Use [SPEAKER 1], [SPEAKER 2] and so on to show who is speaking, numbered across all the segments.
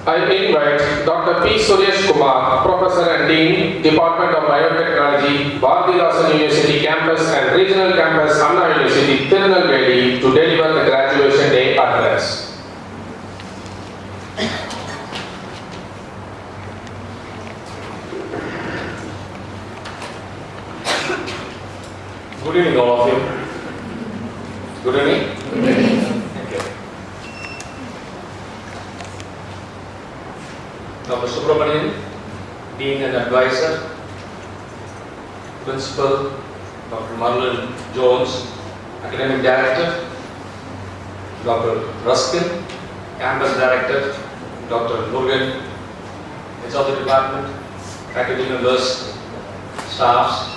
[SPEAKER 1] I invite Dr.P.Sureshkumar, Professor and Dean, Department of Biotechnology, Vadakkangulam University Campus and Regional Campus, Anna University, Tirunelveli, to deliver the graduation day address.
[SPEAKER 2] Good evening, all of you. Good evening.
[SPEAKER 3] Good evening.
[SPEAKER 2] Thank you. Dr.Subramanian, Dean and Advisor, Principal, Dr. Marlon Jones, Academic Director, Dr. Ruskin, Campus Director, Dr. Murugan, Heads of the Department, faculty members, staffs,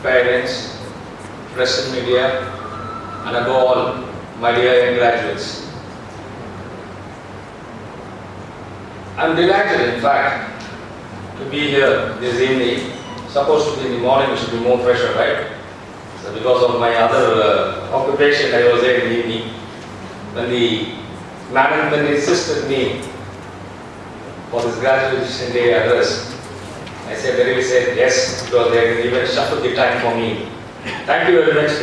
[SPEAKER 2] parents, press and media, and above all, my dear young graduates. I am delighted, in fact, to be here this evening. Supposed to be in the morning, it should be more fresher, right? So because of my other occupation, I was there in the evening. When the management insisted me for this graduation day address, I said, yes, because they can even shuffle the time for me. Thank you very much,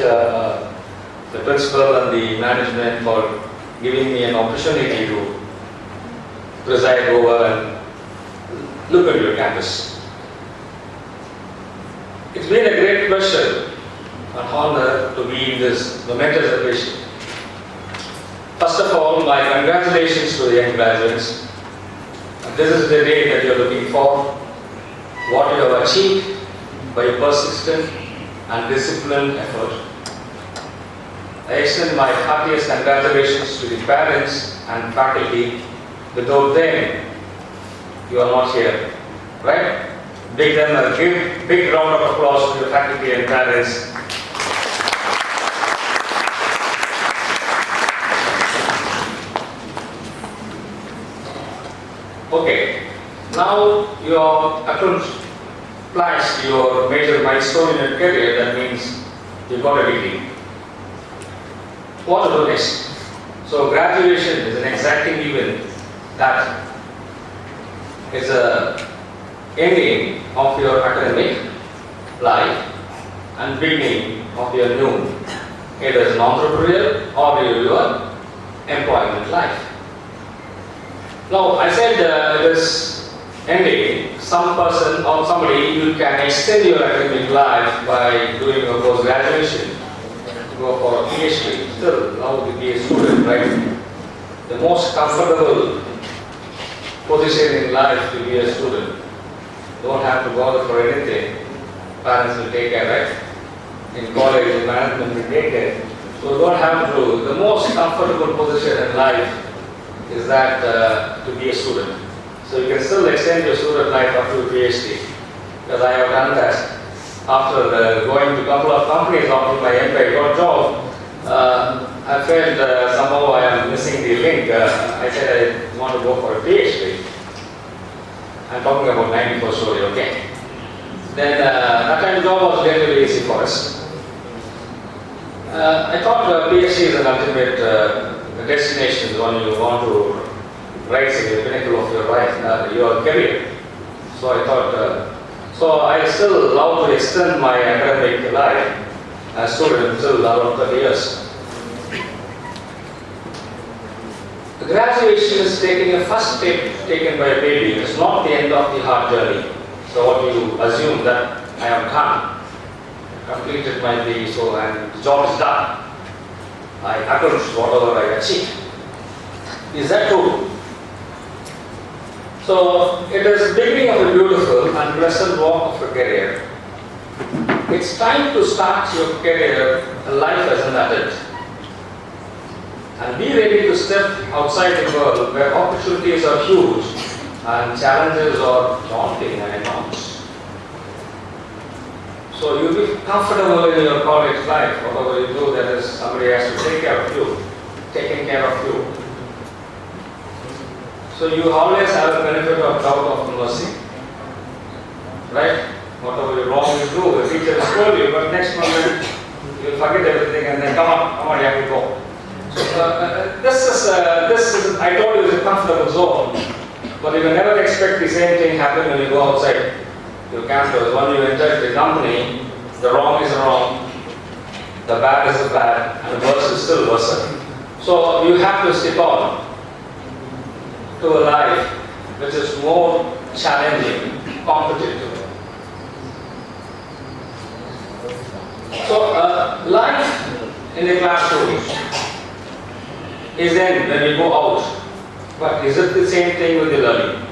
[SPEAKER 2] the principal and the management, for giving me an opportunity to preside over and look at your campus. It's been a great pleasure and honor to be in this momentous occasion. First of all, my congratulations to the young graduates. This is the day that you're looking for. What you have achieved by persistent and disciplined effort. I extend my heartiest congratulations to the parents and faculty. Without them, you are not here, right? Give them a big round of applause to the faculty and parents. Okay, now you have accomplished your major milestone in your career. That means you got a degree. What to do next? So graduation is an exacting event that is a ending of your academic life and beginning of your new, either as an entrepreneurial or your employment life. Now, I said this ending, some person or somebody, you can extend your academic life by doing a post-graduation, go for a PhD. Still, now to be a student, right? The most comfortable position in life to be a student. Don't have to bother for anything. Parents will take care, right? In college, the management will take care. So don't have to. The most comfortable position in life is that to be a student. So you can still extend your student life up to PhD. Because I have done that. After going to a couple of companies after my MBA got job, I felt somehow I am missing the link. I said I want to go for a PhD. I'm talking about 94 story, okay? Then that kind of job was really easy for us. I thought PhD is an ultimate destination when you want to rise in the pinnacle of your life, your career. So I thought, so I still love to extend my academic life as student till around 30 years. The graduation is taking a first step taken by a baby. It's not the end of the hard journey. So what you assume that I have done, completed my degree, so and the job is done. I accomplished whatever I achieved. Is that true? So it is the beginning of a beautiful and pleasant walk of a career. It's time to start your career, life as an adult. And be ready to step outside the world where opportunities are huge and challenges are daunting and enormous. So you'll be comfortable in your college life. Whatever you do, there is somebody has to take care of you, taking care of you. So you always have a benefit of doubt of mercy, right? Whatever wrong you do, the teacher will scold you, but next moment you forget everything and then come on, you have to go. So this I told you, it's a comfortable zone, but you can never expect the same thing happen when you go outside your campus. When you enter the company, the wrong is wrong, the bad is the bad, and the worse is still worse. So you have to stick on to a life which is more challenging, competitive. So life in the classroom is then when we go out. But is it the same thing with the learning?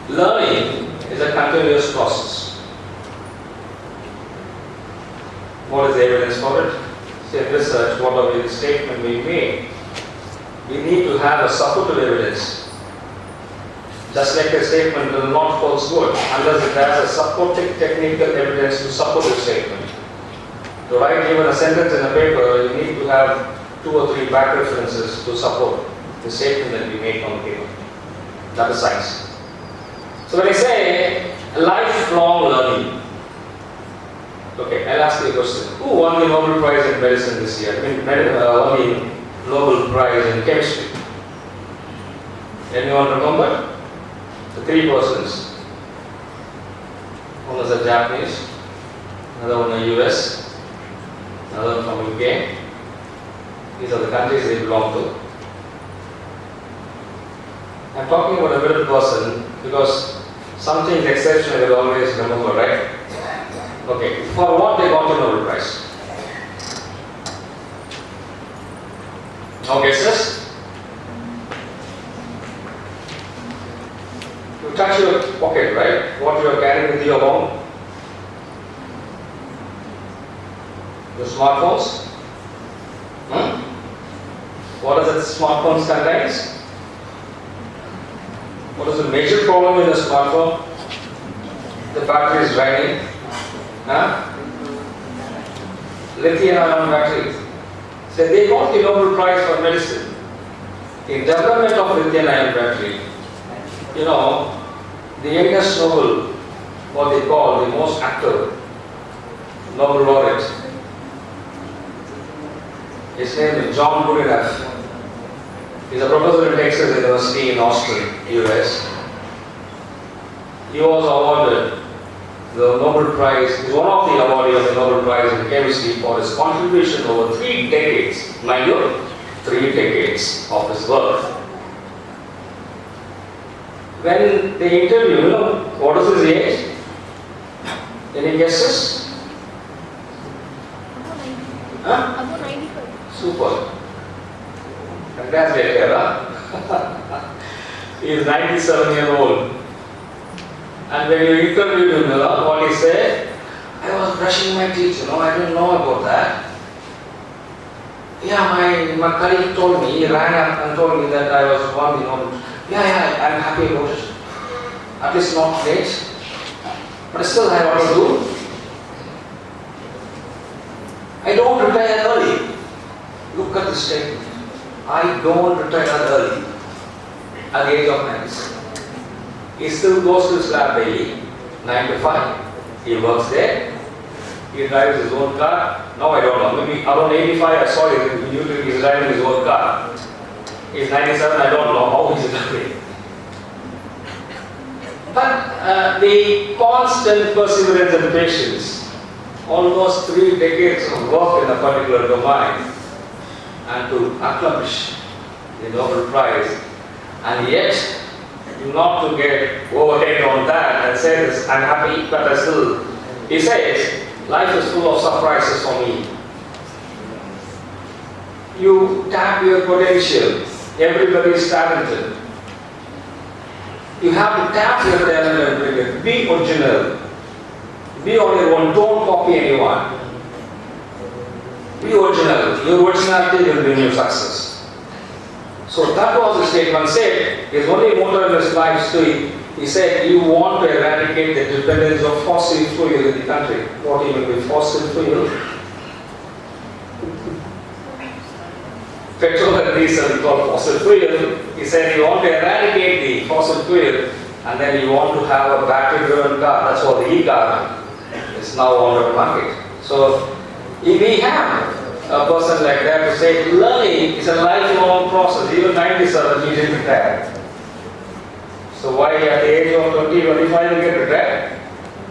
[SPEAKER 2] Learning is a continuous process. What is the evidence for it? Say research, whatever the statement we make, we need to have a supportive evidence. Just like a statement will not hold good unless it has a supporting technical evidence to support the statement. To write even a sentence in a paper, you need to have 2 or 3 back references to support the statement that we make on the paper. That is science. So when I say lifelong learning, okay, I'll ask you a question. Who won the Nobel Prize in Medicine this year? Won the Nobel Prize in Chemistry? Anyone remember? The 3 persons. One was a Japanese, another one a US, another one from UK. These are the countries they belong to. I'm talking about a middle person because something exceptional you will always remember, right? Okay, for what they got the Nobel Prize? No guesses? You touch your pocket, right? What you are carrying with you along? Your smartphones? What does the smartphone contain? What is the major problem with the smartphone? The battery is draining. Lithium-ion batteries. So they got the Nobel Prize for medicine. In development of lithium-ion battery, you know, the youngest Nobel, what they call the most active Nobel laureate, his name is John Goodenough. He's a professor in Texas University in Austin, US. He was awarded the Nobel Prize, he's one of the awardees of the Nobel Prize in Chemistry for his contribution over 3 decades, mind you, 3 decades of his work. When they interview, you know, what is his age? Any guesses?
[SPEAKER 3] About 95.
[SPEAKER 2] Super. Congratulations, huh? He is 97 years old. And when you interviewed him, you know, what he said, I was brushing my teeth, you know, I didn't know about that. Yeah, my colleague told me, he rang up and told me that I was one, you know. Yeah, I'm happy about it. At least not late. But still I have to do. I don't retire early. Look at the statement. I don't retire early at the age of 97. He still goes to his lab daily, 9 to 5. He works there. He drives his own car. Now I don't know. Maybe around 85, I saw him. He's driving his own car. He's 97, I don't know how he's driving. But the constant perseverance and patience, almost 3 decades of work in a particular domain, and to accomplish the Nobel Prize, and yet not to get overhead on that and say this, I'm happy, but I still, he says, life is full of surprises for me. You tap your potential. Everybody is talented. You have to tap your talent and bring it. Be original. Be on your own. Don't copy anyone. Be original. Your originality will bring you success. So that was the statement said. His only motto in his life, he said, you want to eradicate the dependence of fossil fuel in the country. What even with fossil fuel? Petrol and diesel we call fossil fuel. He said you want to eradicate the fossil fuel and then you want to have a battery driven car. That's what the e-car is now on the market. So if we have a person like that to say learning is a lifelong process. even 97 he didn't retire. So why at the age of 20, 25 he get retired?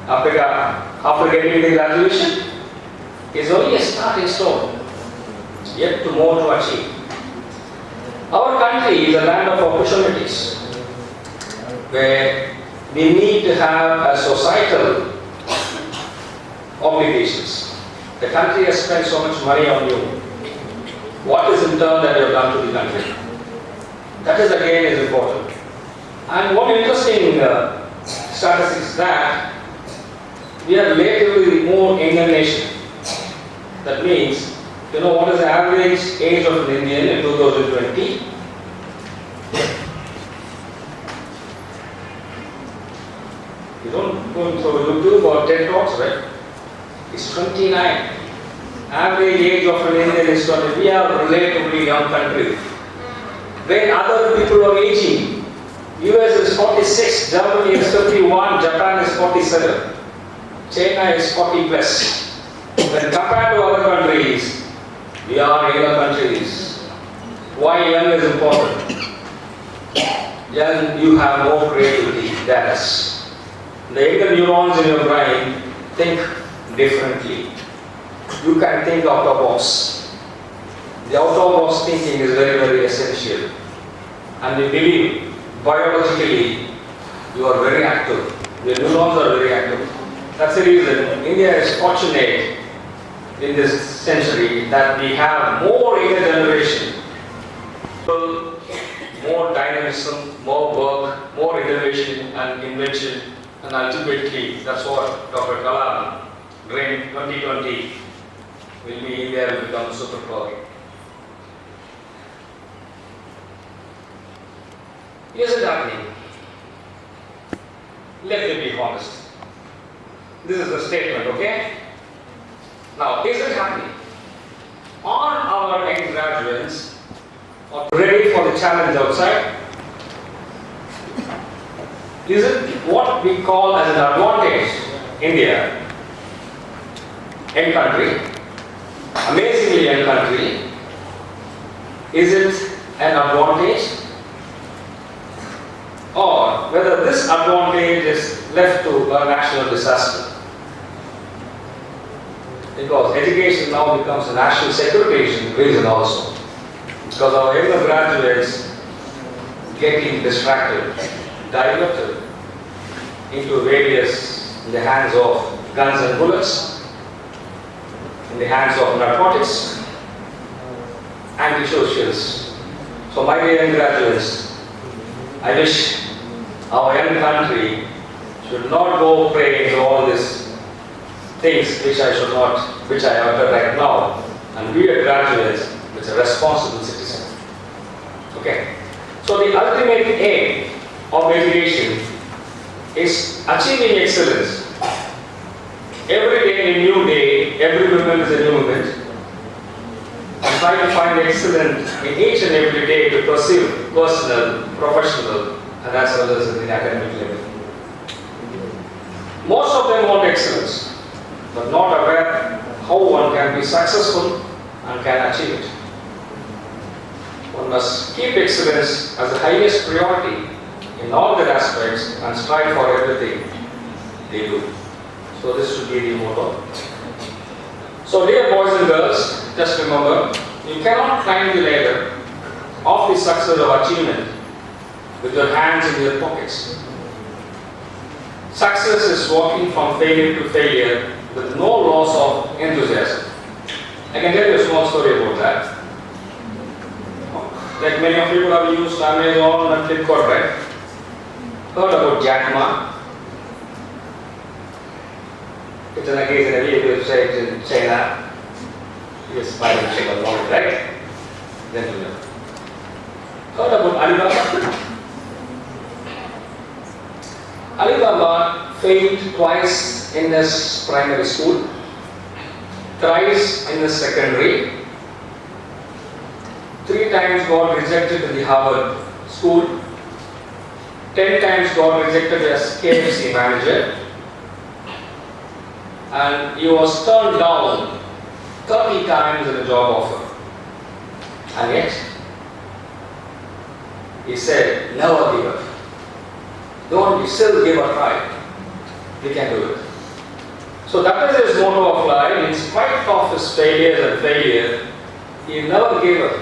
[SPEAKER 2] After getting the graduation? It's only a starting stone. Yet to more to achieve. Our country is a land of opportunities where we need to have a societal obligations. The country has spent so much money on you. What is in turn that you have done to the country? That is again is important. And one interesting statistic is that we are relatively more younger nation. That means, you know what is the average age of an Indian in 2020? You don't go into YouTube or TED Talks, right? It's 29. Average age of an Indian is 20. We are a relatively young country. When other people are aging, US is 46, Germany is 51, Japan is 47, China is 40 plus. When compared to other countries, we are younger countries. Why young is important? Young, you have more creativity than us. The younger neurons in your brain think differently. You can think out of box. The out of box thinking is very, very essential. And we believe biologically you are very active. Your neurons are very active. That's the reason India is fortunate in this century that we have more younger generation, more dynamism, more work, more innovation and invention, and ultimately that's what Dr. Kalam dreamed 2020 will be India will become a superpower. Is it happening? Let me be honest. This is the statement, okay? Now, is it happening? Are our young graduates ready for the challenge outside? Is it what we call as an advantage, India, young country, amazingly young country, is it an advantage? Or whether this advantage is left to a national disaster? Because education now becomes a national security reason also. Because our younger graduates getting distracted, diverted into various, in the hands of guns and bullets, in the hands of narcotics, anti-socials. So my dear young graduates, I wish our young country should not go prey into all these things which I utter right now, and be a graduate with a responsible citizen. Okay. So the ultimate aim of education is achieving excellence. Every day a new day, every moment is a new moment. And try to find excellence in each and every day to pursue personal, professional, and as well as in the academic level. Most of them want excellence, but not aware how one can be successful and can achieve it. One must keep excellence as the highest priority in all their aspects and strive for everything they do. So this should be the motto. So dear boys and girls, just remember, you cannot climb the ladder of the success of achievement with your hands in your pockets. Success is walking from failure to failure with no loss of enthusiasm. I can tell you a small story about that. Like many of you would have used Amazon and Flipkart, right? Heard about Jack Ma? It's an occasionally website in China. Yes, by the shape of knowledge, right? Gentlemen. Heard about Alibaba? Alibaba failed twice in his primary school, thrice in his secondary, 3 times got rejected in the Harvard school, 10 times got rejected as KFC manager, and he was turned down 30 times in a job offer. And yet, he said, never give up. Don't, you still give a try. We can do it. So that is his motto of life. In spite of his failures and failure, he never gave up.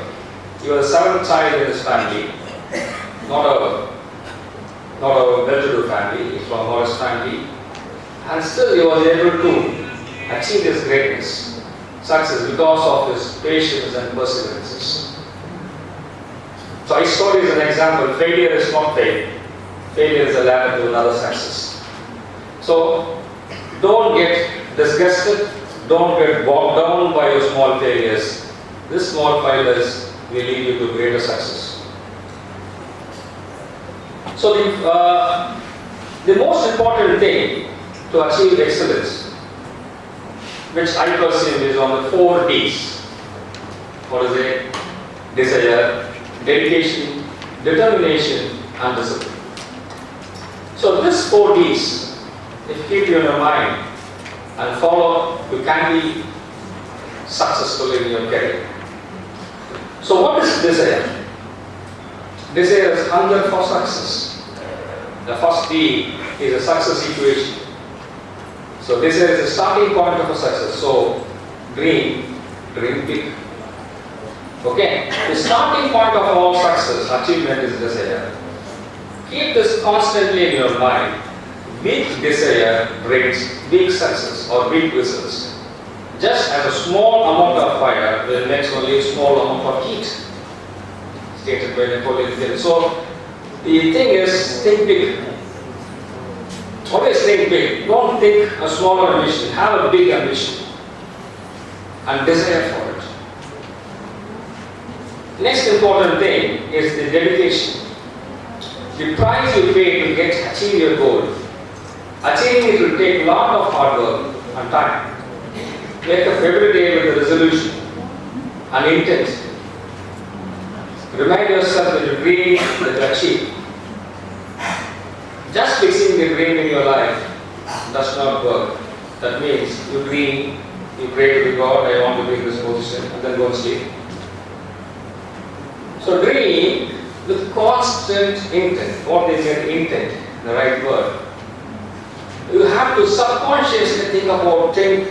[SPEAKER 2] He was the seventh child in his family. Not a well-to-do family. He's from a modest family. And still he was able to achieve his greatness, success, because of his patience and perseverances. So his story is an example. Failure is not failure. Failure is a ladder to another success. So don't get disgusted. Don't get bogged down by your small failures. These small failures will lead you to greater success. So the most important thing to achieve excellence, which I perceive, is on the 4 Ds. What is it? Desire, dedication, determination, and discipline. So these 4 Ds, if you keep in your mind and follow, you can be successful in your career. So what is desire? Desire is hunger for success. The first D is a success situation. So desire is the starting point of a success. So dream big. Okay? The starting point of all success, achievement, is desire. Keep this constantly in your mind. Big desire brings big success or big results. Just as a small amount of fire will make only a small amount of heat. Stated by Napoleon Hill. So the thing is, think big. Always think big. Don't think a smaller ambition. Have a big ambition and desire for it. Next important thing is the dedication. The price you pay to achieve your goal. Achieving it will take a lot of hard work and time. Wake up every day with a resolution and intent. Remind yourself that your dream that you achieve. Just fixing the dream in your life does not work. That means you dream, you pray to God, I want to be in this position, and then go and sleep. So dream with constant intent. What is your intent? The right word. You have to subconsciously think about thinking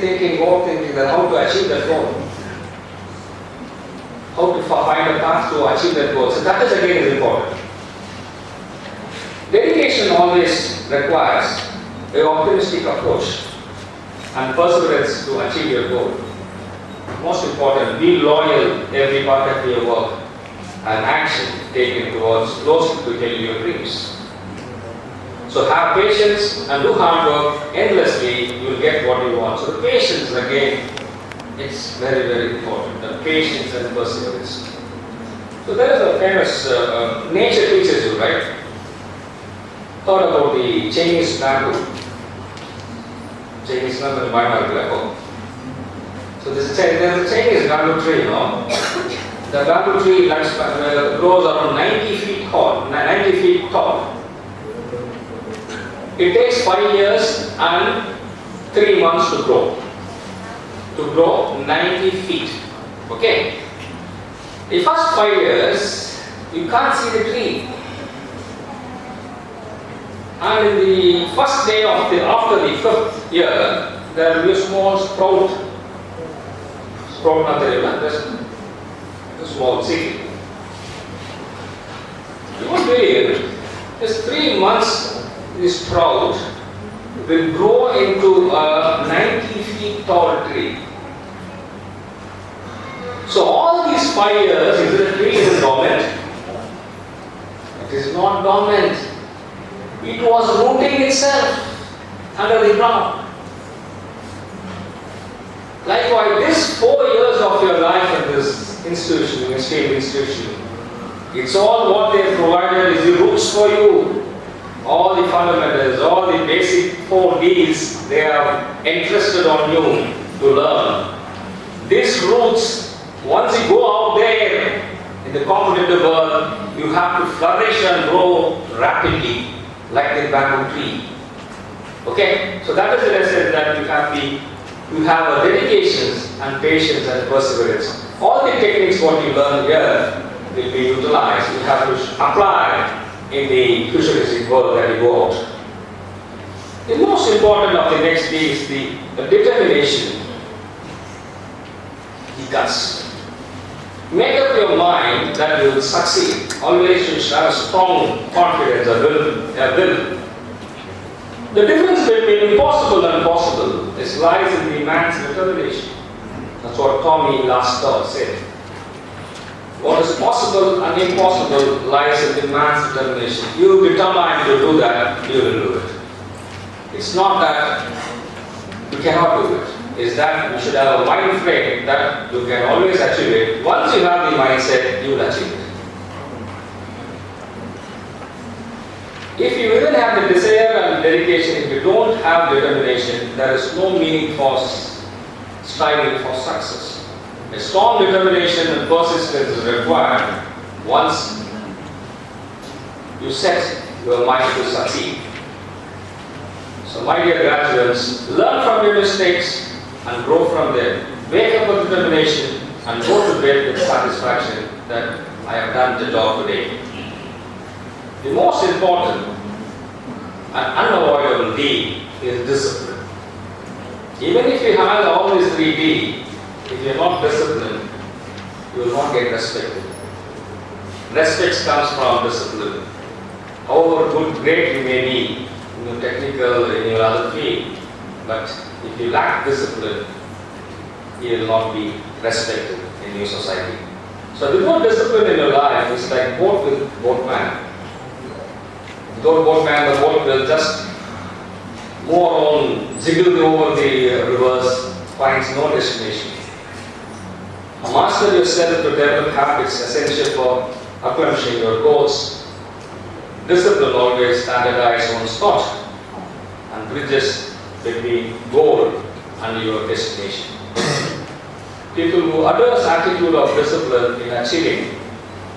[SPEAKER 2] that how to achieve that goal. How to find a path to achieve that goal. So that is again important. Dedication always requires an optimistic approach and perseverance to achieve your goal. Most important, be loyal every part of your work and action taken towards close to tell your dreams. So have patience and do hard work endlessly, you will get what you want. So the patience again, it's very, very important. The patience and perseverance. So there is a famous nature teaches you, right? Thought about the Chinese bamboo. Chinese bamboo, so there's a Chinese bamboo tree, you know. The bamboo tree grows around 90 feet tall. It takes 5 years and 3 months to grow. To grow 90 feet. Okay? The first 5 years, you can't see the tree. And in the first day after the 5th year, there will be a small sprout. Sprout, not a small seed. You won't believe, just 3 months, this sprout will grow into a 90 feet tall tree. So all these 5 years, is the tree is dormant? It is not dormant. It was rooting itself under the ground. Likewise, this 4 years of your life in this institution, in state institution, it's all what they have provided is the roots for you. All the fundamentals, all the basic 4 Ds, they are entrusted on you to learn. These roots, once you go out there in the competitive world, you have to flourish and grow rapidly like the bamboo tree. Okay? So that is the lesson that you have a dedication and patience and perseverance. All the techniques what you learn here will be utilized. You have to apply in the futuristic world that you go out. The most important of the next D is the determination, the guts. Make up your mind that you will succeed. Always you should have a strong confidence, a will. The difference between impossible and possible lies in the man's determination. That's what Tommy last said. What is possible and impossible lies in the man's determination. You determine to do that, you will do it. It's not that you cannot do it. It's that you should have a mind frame that you can always achieve it. Once you have the mindset, you will achieve it. If you even have the desire and dedication, if you don't have determination, there is no meaning for striving for success. A strong determination and persistence is required once you set your mind to succeed. So my dear graduates, learn from your mistakes and grow from them. Wake up with determination and go to bed with satisfaction that I have done the job today. The most important and unavoidable D is discipline. Even if you have all these 3 D, if you are not disciplined, you will not get respected. Respect comes from discipline. However good, great you may be in your technical, in your other field, but if you lack discipline, you will not be respected in your society. So without discipline in your life, it's like boat with boatman. Without boatman, the boat will just move on, jiggle over the rivers, finds no destination. Master yourself to develop habits essential for accomplishing your goals. Discipline always standardize one's thought and bridges between goal and your destination. People who adopt attitude of discipline in achieving,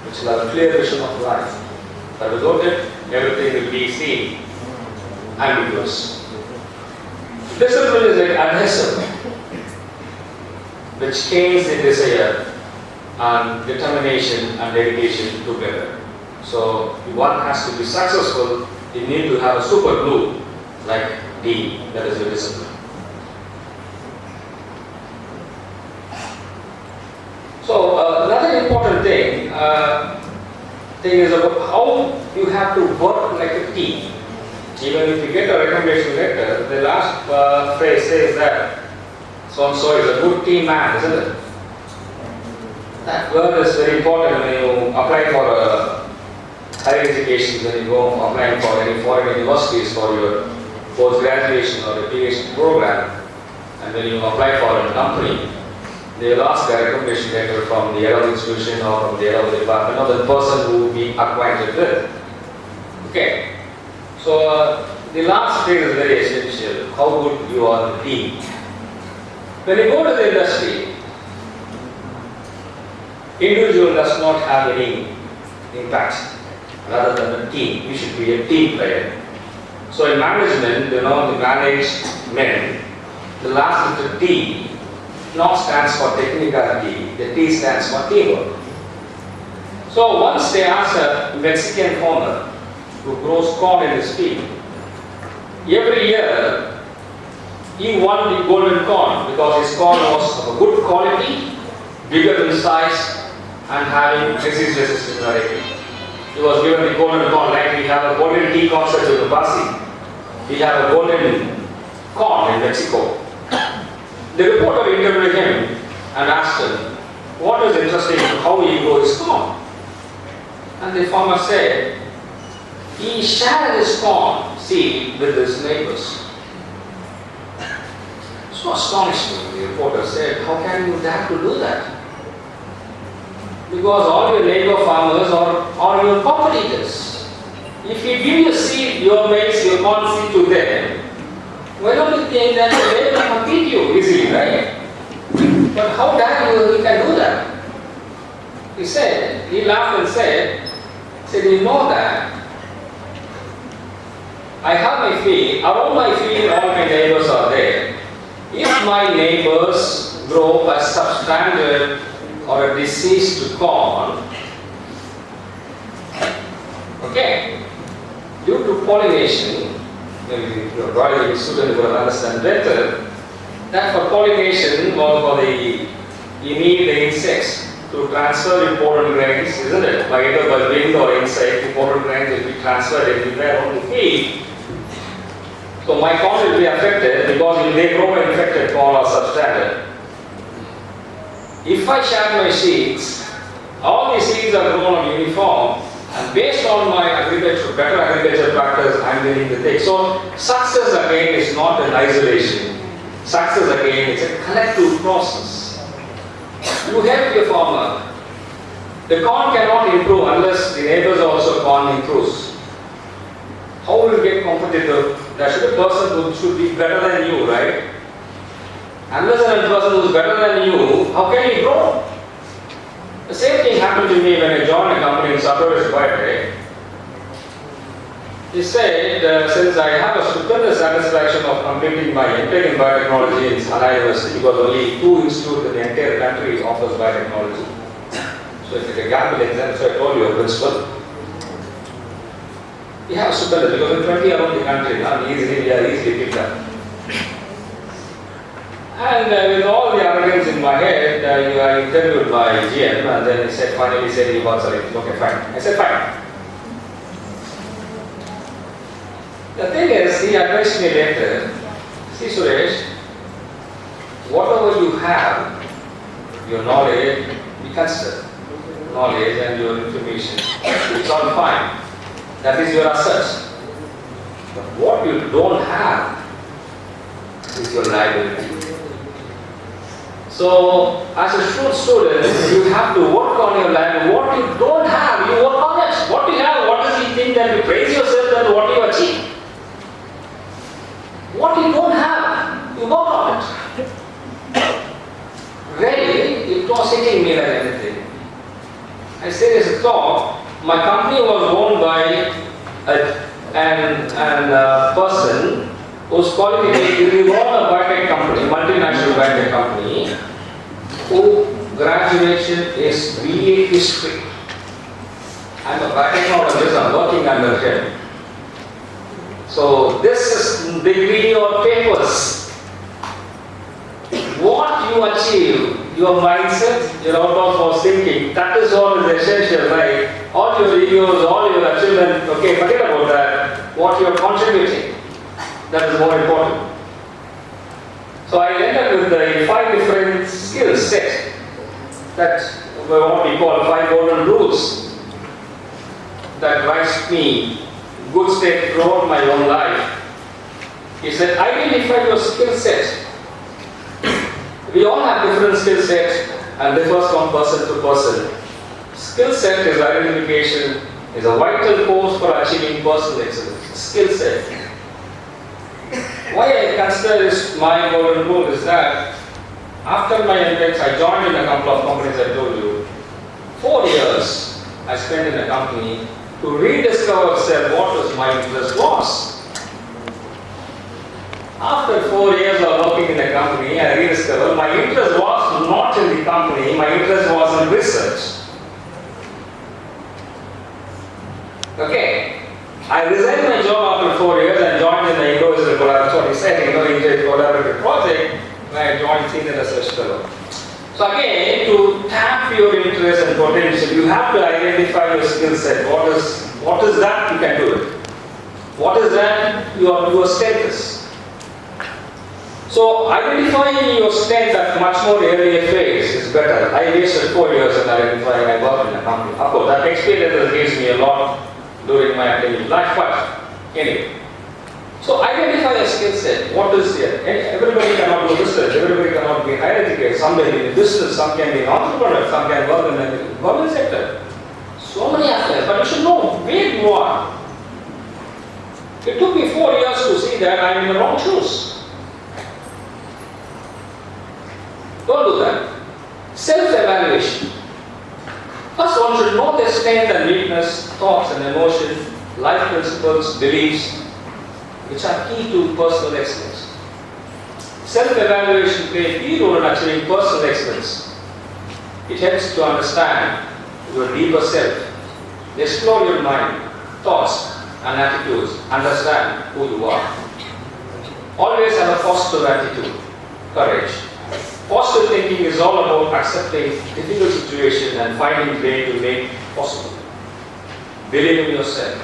[SPEAKER 2] which will have a clear vision of life. But without it, everything will be seen ambiguous. Discipline is like adhesive, which chains the desire and determination and dedication together. So if one has to be successful, you need to have a super glue like D, that is your discipline. So another important thing is about how you have to work like a team. Even if you get a recommendation letter, the last phrase says that so-and-so is a good team man, isn't it? That word is very important when you apply for a higher education, when you go applying for any foreign universities for your post-graduation or a PhD program, and when you apply for a company, they will ask a recommendation letter from the head of the institution or from the head of the department or the person who will be acquainted with. Okay. So the last thing is very essential, how good you are in the team. When you go to the industry, individual does not have any impact rather than the team. You should be a team player. So in management, the management, the last letter T not stands for technicality, the T stands for teamwork. So once they asked a Mexican farmer who grows corn in his field, every year he won the golden corn because his corn was of a good quality, bigger in size and having disease-resistant variety. He was given the golden corn, like we have a golden tea concert in Basi. We have a golden corn in Mexico. The reporter interviewed him and asked him, what is interesting how he grows his corn? And the farmer said, he shared his corn seed with his neighbors. So astonishing, the reporter said, how can you dare to do that? Because all your neighbor farmers are your competitors. If you give your seed, your maize, your corn seed to them, why don't you think that they will compete you easily, right? But how dare you can do that? He said, he laughed and said, you know that I have my field, around my field all my neighbors are there. If my neighbors grow a substandard or a diseased corn, okay, due to pollination, maybe your biology student will understand better, that for pollination or for the, you need the insects to transfer important grains, isn't it? By either by wind or insect, important grains will be transferred everywhere on the field. So my corn will be affected because they grow infected corn or substandard. If I share my seeds, all the seeds are grown on uniform, and based on my agriculture, better agriculture practice, I am willing to take. So success again is not an isolation. Success again is a collective process. You help your farmer. The corn cannot improve unless the neighbors also corn improves. How will you get competitive? There should be a person who should be better than you, right? Unless a person who is better than you, how can you grow? The same thing happened to me when I joined a company in Dr.P.Sureshkumar Biotech. He said, since I have a stupendous satisfaction of completing my MTech in biotechnology in Nagar University, because only 2 institutes in the entire country offers biotechnology. So it's like a gamble exam, so I told you a principal. We have stupendous, because in 20 around the country, we are easily picked up. And with all the arrogance in my head, I interviewed my GM, and then he said, finally said, you got selected. Okay, fine. I said, fine. The thing is, he advised me later, see Suresh, whatever you have, your knowledge, we consider knowledge and your information, it's all fine. That is your asset. But what you don't have is your liability. So, as a true student, you have to work on your life. What you don't have, you work on it. What you have, what is the thing that you praise yourself and what you achieve? What you don't have, you work on it. Really, it was hitting me like anything. I say as a thought, my company was owned by a person whose qualification, he owned a biotech company, multinational biotech company, whose graduation is BA history. I'm a biotechnologist, I'm working under him. So this is degree or papers. What you achieve, your mindset, your outdoor for thinking, that is all is essential, right? All your videos, all your achievements, okay, forget about that. What you are contributing, that is more important. So I ended with the 5 different skill set that what we call 5 golden rules that drives me good state throughout my own life. He said, identify your skill set. We all have different skill sets and differs from person to person. Skill set is identification, is a vital force for achieving personal excellence. Skill set. Why I consider this my golden rule is that after my MTech, I joined in a couple of companies I told you. 4 years I spent in a company to rediscover self what was my interest was. After 4 years of working in a company, I rediscovered my interest was not in the company, my interest was in research. Okay. I resigned my job after 4 years and joined in the Indo-Israel collaborative setting, collaborative project, where I joined senior research fellow. So again, to tap your interest and potential, you have to identify your skill set. What is that you can do it? What is that your strength is? So identifying your strength at much more earlier phase is better. I wasted 4 years in identifying my work in a company. Of course, that experience gives me a lot during my academic life, but anyway. So identify a skill set. What is here? Everybody cannot do research. Everybody cannot be higher educated. Some may be in business. Some can be an entrepreneur. Some can work in the government sector. So many aspects. But you should know where you are. It took me 4 years to see that I am in the wrong shoes. Don't do that. Self-evaluation. First, one should know their strength and weakness, thoughts and emotions, life principles, beliefs, which are key to personal excellence. Self-evaluation plays a key role in achieving personal excellence. It helps to understand your deeper self, explore your mind, thoughts, and attitudes, understand who you are. Always have a positive attitude, courage. Positive thinking is all about accepting difficult situations and finding a way to make possible. Believe in yourself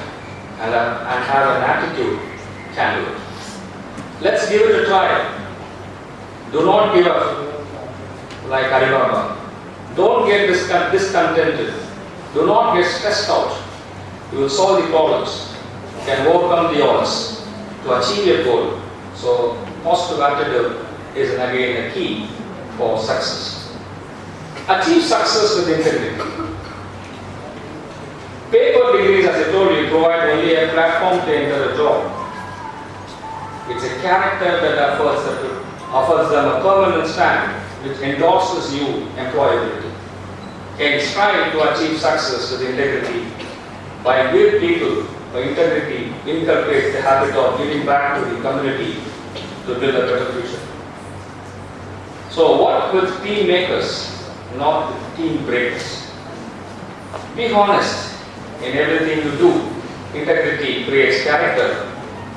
[SPEAKER 2] and have an attitude, can do it. Let's give it a try. Do not give up like Alibaba. Don't get discontented. Do not get stressed out. You will solve the problems. You can overcome the odds to achieve your goal. So, positive attitude is again a key for success. Achieve success with integrity. Paper degrees, as I told you, provide only a platform to enter a job. It's a character that offers them a permanent stamp which endorses you employability. And strive to achieve success with integrity by good people, by integrity, inculcate the habit of giving back to the community to build a better future. So work with team makers, not with team breakers. Be honest in everything you do. Integrity creates character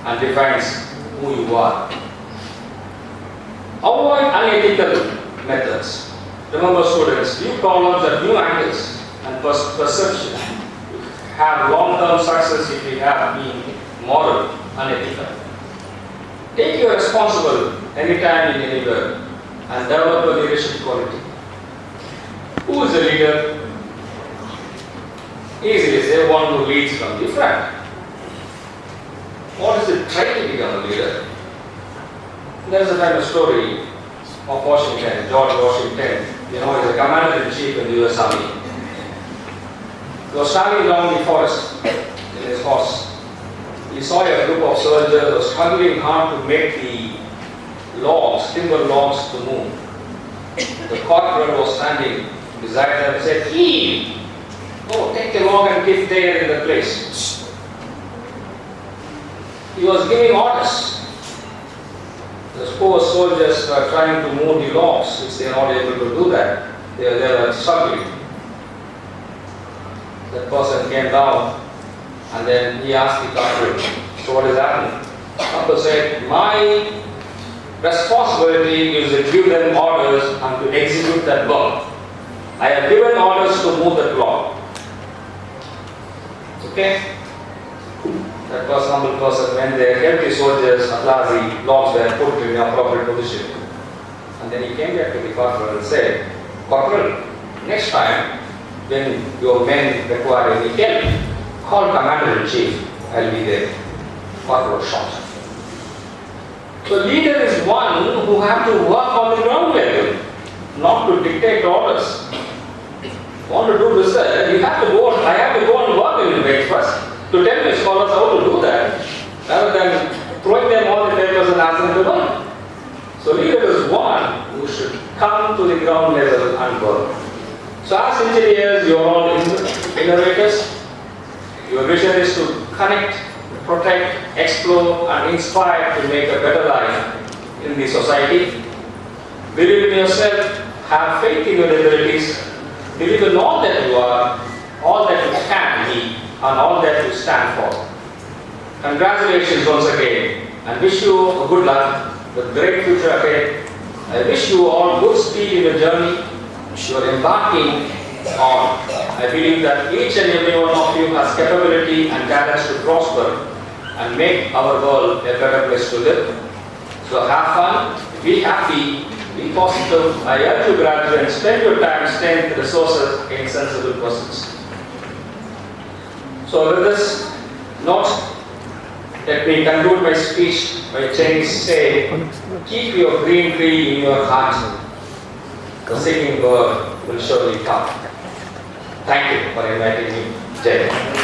[SPEAKER 2] and defines who you are. Avoid unethical methods. Remember students, new problems are new angles and perception. You have long-term success if you have been moral, unethical. Take your responsible anytime and anywhere and develop a leadership quality. Who is a leader? Easily say one who leads from the front. What is it trying to become a leader? There's a famous story of Washington, George Washington. You know, he's a commander-in-chief in the US Army. He was traveling along the forest in his horse. He saw a group of soldiers who were struggling hard to make the logs, timber logs to move. The corporal was standing beside them and said, "Heave! Oh, take the log and get there in the place." He was giving orders. The poor soldiers were trying to move the logs, which they are not able to do that. They were struggling. That person came down and then he asked the corporal, "So what is happening?" The corporal said, "My responsibility is to give them orders and to execute that work. I have given orders to move that log." Okay? That was humble person. When they helped the soldiers, at last the logs were put in the appropriate position. And then he came back to the corporal and said, "Corporal, next time when your men require any help, call Commander-in-Chief. I'll be there." Corporal shot. So leader is one who have to work on the ground level, not to dictate orders. Want to do research, you have to go. I have to go and work in the breakfast to tell my scholars how to do that, rather than throwing them all the papers and asking them to learn. So leader is one who should come to the ground level and work. So as engineers, you are all innovators. Your vision is to connect, protect, explore and inspire to make a better life in the society. Believe in yourself, have faith in your abilities, believe in all that you are, all that you can be, and all that you stand for. Congratulations once again, and wish you a good luck with great future ahead. I wish you all good speed in the journey you are embarking on. I believe that each and every one of you has capability and talents to prosper and make our world a better place to live. So have fun, be happy, be positive. I urge you graduates, spend your time staying the resources in sensible pursuits. So with this note, let me conclude my speech by saying, keep your green tree in your heart. The singing bird will surely come. Thank you for inviting me. Jai Hind.